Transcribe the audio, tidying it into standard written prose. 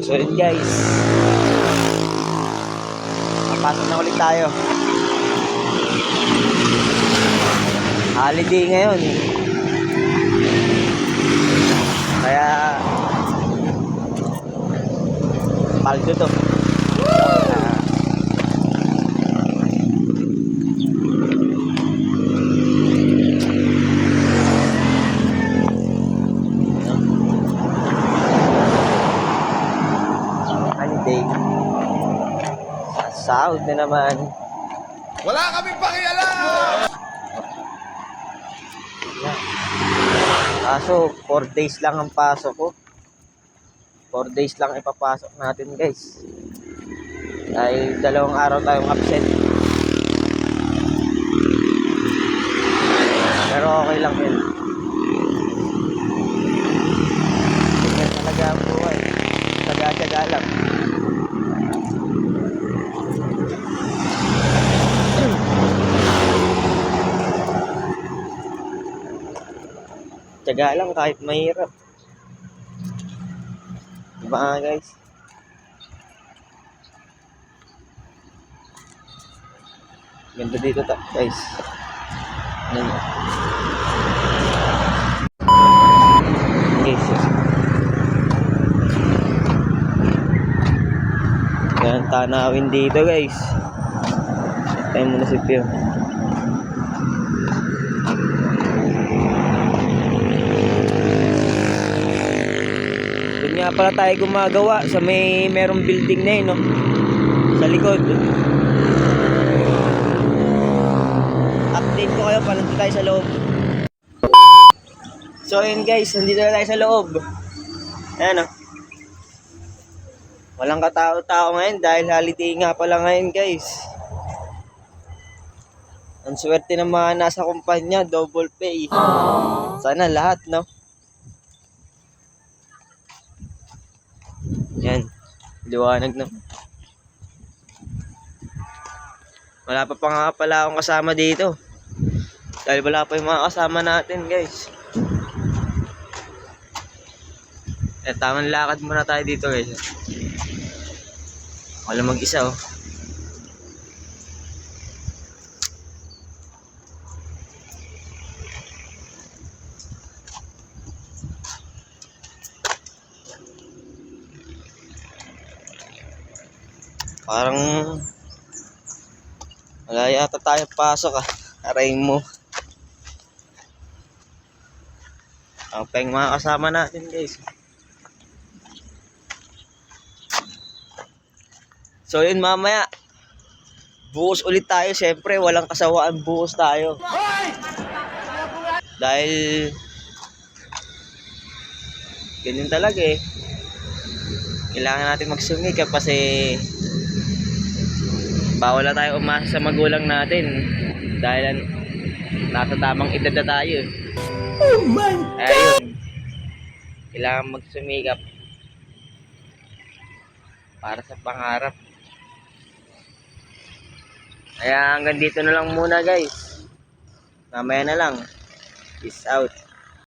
So yun guys, papasok na ulit tayo. Holiday ngayon, kaya paldo to. Holiday. Sahod na naman. Wala kaming pakialam! Kaso 4 days lang ang pasok ko. 4 days lang ipapasok natin guys. Dahil 2 araw tayong absent. Pero okay lang yun. Ganyan talaga ang buhay. Taga-taga lang. Tiyaga lang kahit mahirap. Diba nga guys? Ganda dito guys. Yan. Yes. Yan, tanawin dito guys. Tayo muna si Pio. Doon nga pala tayo gumagawa sa merong building na yun, no? Sa likod. Update ko kayo pa nandito tayo sa loob. So yun guys, nandito na tayo sa loob. Ayan, no? Walang katao-tao ngayon dahil holiday nga pala ngayon guys. Ang swerte ng mga nasa kumpanya, double pay. Sana lahat, no? Yan, liwanag na. Wala pa nga pala akong kasama dito. Dahil wala pa yung mga kasama natin guys. Tamang lakad muna tayo dito guys. Wala mag-isa oh. Parang wala yata tayo pasok ah. Aray mo. Ang peng mga kasama natin guys. So yun mamaya. Buhos ulit tayo. Siyempre walang kasawaan, buhos tayo. Dahil ganyan talaga eh. Kailangan natin magsumikap kasi bawal na tayo umasa sa magulang natin dahil nasa tamang edad na tayo. Oh my God! Ayun, kailangan magsumikap para sa pangarap. Kaya hanggang dito na lang muna guys. Mamaya na lang. Peace out.